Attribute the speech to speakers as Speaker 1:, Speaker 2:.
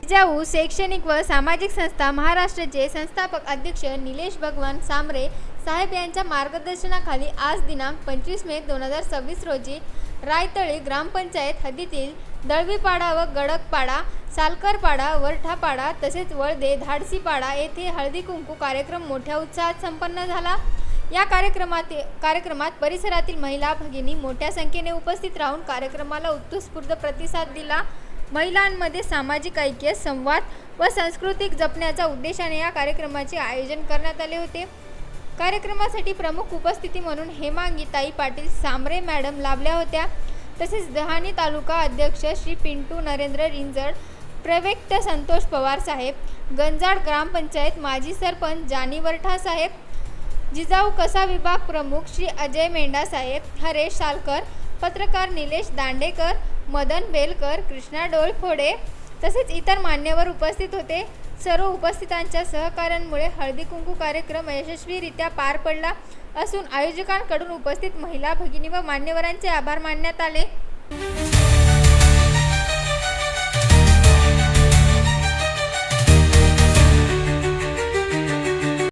Speaker 1: जिजाऊ शैक्षणिक व सामाजिक संस्था महाराष्ट्राचे संस्थापक अध्यक्ष निलेश भगवान सांबरे साहेब यांच्या मार्गदर्शनाखाली आज दिनांक 25 मे 2026 रोजी रायतळी ग्रामपंचायत हद्दीतील दळवीपाडा व गडकपाडा, सालकरपाडा, वरठापाडा तसेच वळदे, धाडसीपाडा येथे हळदी कुंकू कार्यक्रम मोठ्या उत्साहात संपन्न झाला। या कार्यक्रमात परिसरातील महिला भगिनी मोठ्या संख्येने उपस्थित राहून कार्यक्रमाला उत्स्फूर्त प्रतिसाद दिला। महिलांमध्ये सामाजिक ऐक्य, संवाद व सांस्कृतिक जपण्याच्या उद्देशाने या कार्यक्रमाचे आयोजन करण्यात आले होते। कार्यक्रमासाठी प्रमुख उपस्थिती म्हणून हेमांगीताई पाटील सांबरे मॅडम लाभल्या होत्या। तसेच डहाणी तालुका अध्यक्ष श्री पिंटू नरेंद्र रिंजड, प्रवक्ते संतोष पवार साहेब, गंजाड ग्रामपंचायत माजी सरपंच जानी वरठा साहेब, जिजाऊ कसा विभाग प्रमुख श्री अजय मेंढा साहेब, हरेश सालकर, पत्रकार निलेश दांडेकर, मदन बेलकर, कृष्णा डोळफोडे तसेच इतर मान्यवर उपस्थित होते। सर्व उपस्थितांच्या सहकार्यामुळे हळदी कुंकू कार्यक्रम यशस्वीरित्या पार पडला असून आयोजकांकडून उपस्थित महिला भगिनी व मान्यवरांचे आभार मानण्यात आले।